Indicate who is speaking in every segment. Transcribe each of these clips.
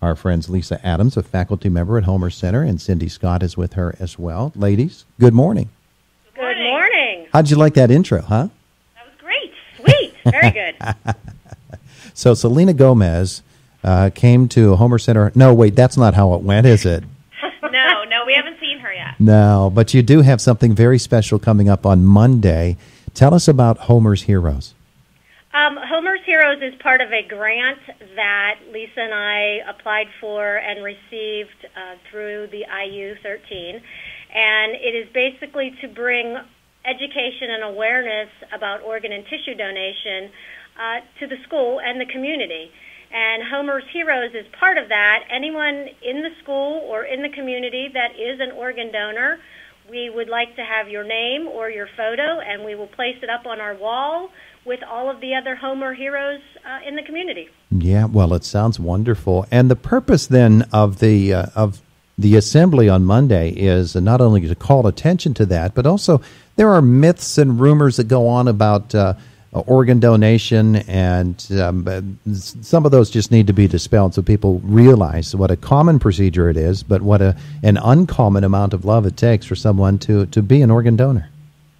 Speaker 1: Our friends Lisa Adams, a faculty member at Homer Center, and Cindy Scott is with her as well. Ladies, good morning.
Speaker 2: Good morning.
Speaker 1: How'd you like that intro, huh?
Speaker 2: That was great. Sweet. Very good.
Speaker 1: So Selena Gomez came to Homer Center. No, wait, that's not how it went, is it?
Speaker 2: No, we haven't seen her yet.
Speaker 1: No, but you do have something very special coming up on Monday. Tell us about Homer's Heroes.
Speaker 2: Homer's Heroes is part of a grant that Lisa and I applied for and received through the IU13. And it is basically to bring education and awareness about organ and tissue donation to the school and the community. And Homer's Heroes is part of that. Anyone in the school or in the community that is an organ donor, we would like to have your name or your photo, and we will place it up on our wall with all of the other Homer Heroes in the community.
Speaker 1: Yeah, well, it sounds wonderful. And the purpose then of the assembly on Monday is not only to call attention to that, but also there are myths and rumors that go on about organ donation, and some of those just need to be dispelled so people realize what a common procedure it is, but what an uncommon amount of love it takes for someone to be an organ donor.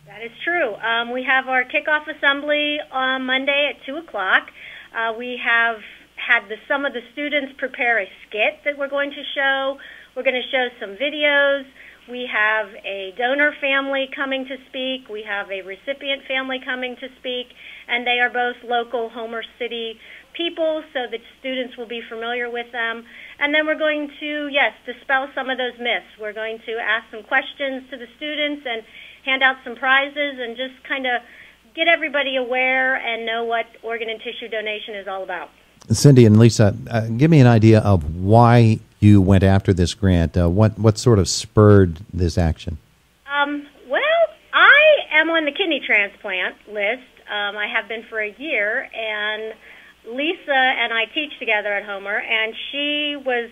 Speaker 2: That is true. We have our kickoff assembly on Monday at 2 o'clock. We have had some of the students prepare a skit that we're going to show. We're going to show some videos. We have a donor family coming to speak. We have a recipient family coming to speak, and they are both local Homer City people, so that students will be familiar with them. And then we're going to, dispel some of those myths. We're going to ask some questions to the students and hand out some prizes and just kind of get everybody aware and know what organ and tissue donation is all about.
Speaker 1: Cindy and Lisa, give me an idea of why you went after this grant. What sort of spurred this action?
Speaker 2: Well, I am on the kidney transplant list. I have been for a year, and Lisa and I teach together at Homer, and she was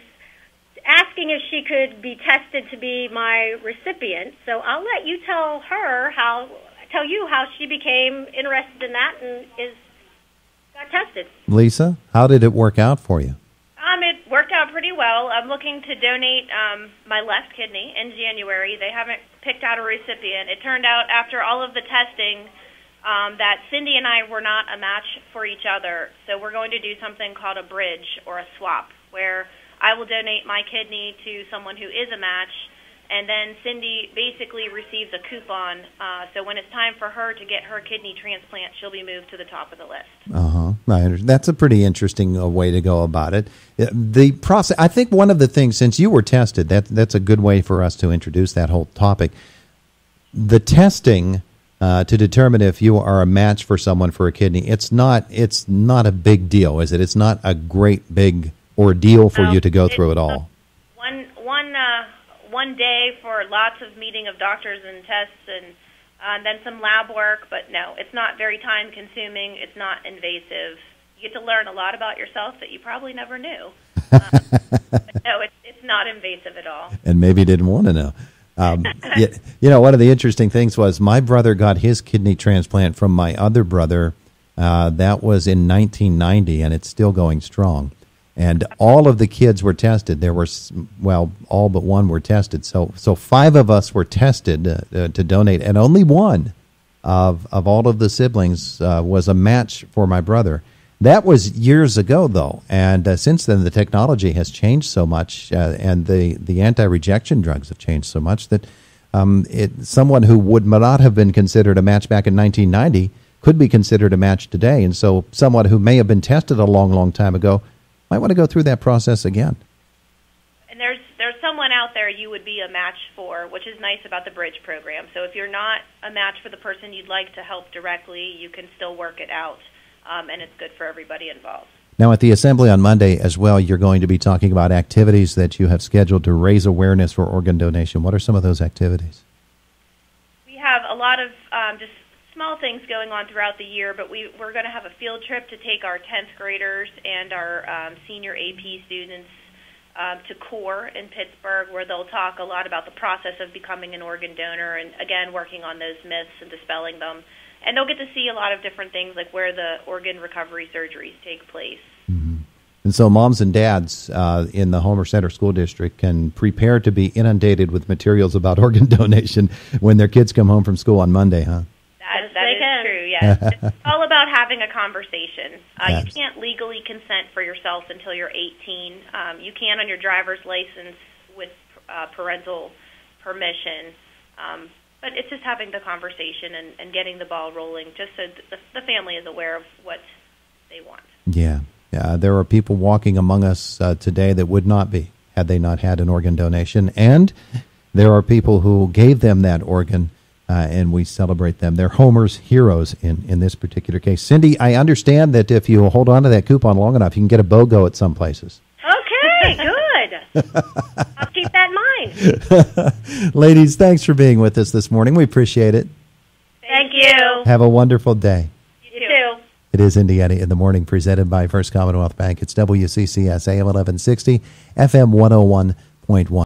Speaker 2: asking if she could be tested to be my recipient. So I'll let you tell you how she became interested in that and got tested.
Speaker 1: Lisa, how did it work out for you?
Speaker 3: It worked out pretty well. I'm looking to donate my left kidney in January. They haven't picked out a recipient. It turned out after all of the testing that Cindy and I were not a match for each other. So we're going to do something called a bridge or a swap, where I will donate my kidney to someone who is a match, and then Cindy basically receives a coupon. So when it's time for her to get her kidney transplant, she'll be moved to the top of the list.
Speaker 1: That's a pretty interesting way to go about it. The process, I think one of the things, since you were tested, that's a good way for us to introduce that whole topic. The testing to determine if you are a match for someone for a kidney, it's not a big deal, is it? It's not a great big ordeal for you to go through it all.
Speaker 3: One day for lots of meeting of doctors and tests and then some lab work, but no, it's not very time consuming. It's not invasive. You get to learn a lot about yourself that you probably never knew. But no, it's not invasive at all.
Speaker 1: And maybe didn't want to know. One of the interesting things was my brother got his kidney transplant from my other brother. That was in 1990, and it's still going strong. And all of the kids were tested. There were, all but one were tested. So 5 of us were tested to donate, and only one of all of the siblings was a match for my brother. That was years ago, though, and since then the technology has changed so much, and the anti-rejection drugs have changed so much that someone who would not have been considered a match back in 1990 could be considered a match today. And so someone who may have been tested a long, long time ago might want to go through that process again.
Speaker 3: And there's someone out there you would be a match for, which is nice about the Bridge program. So if you're not a match for the person you'd like to help directly, you can still work it out, and it's good for everybody involved.
Speaker 1: Now, at the assembly on Monday as well, you're going to be talking about activities that you have scheduled to raise awareness for organ donation. What are some of those activities?
Speaker 3: We have a lot of just small things going on throughout the year, but we're going to have a field trip to take our 10th graders and our senior AP students to CORE in Pittsburgh, where they'll talk a lot about the process of becoming an organ donor and, again, working on those myths and dispelling them. And they'll get to see a lot of different things, like where the organ recovery surgeries take place.
Speaker 1: Mm-hmm. And so moms and dads in the Homer Center School District can prepare to be inundated with materials about organ donation when their kids come home from school on Monday, huh?
Speaker 3: That is true, yes. It's all about having a conversation.
Speaker 1: Yes.
Speaker 3: You can't legally consent for yourself until you're 18. You can on your driver's license with parental permission. But it's just having the conversation and getting the ball rolling just so the family is aware of what they want.
Speaker 1: Yeah. There are people walking among us today that would not be had they not had an organ donation. And there are people who gave them that organ, and we celebrate them. They're Homer's heroes in this particular case. Cindy, I understand that if you hold on to that coupon long enough, you can get a BOGO at some places.
Speaker 2: Okay, good. I'll keep that in mind.
Speaker 1: Ladies, thanks for being with us this morning. We appreciate it.
Speaker 2: Thank you.
Speaker 1: Have a wonderful day.
Speaker 2: You too.
Speaker 1: It is Indiana in the Morning, presented by First Commonwealth Bank. It's WCCS AM 1160, FM 101.1.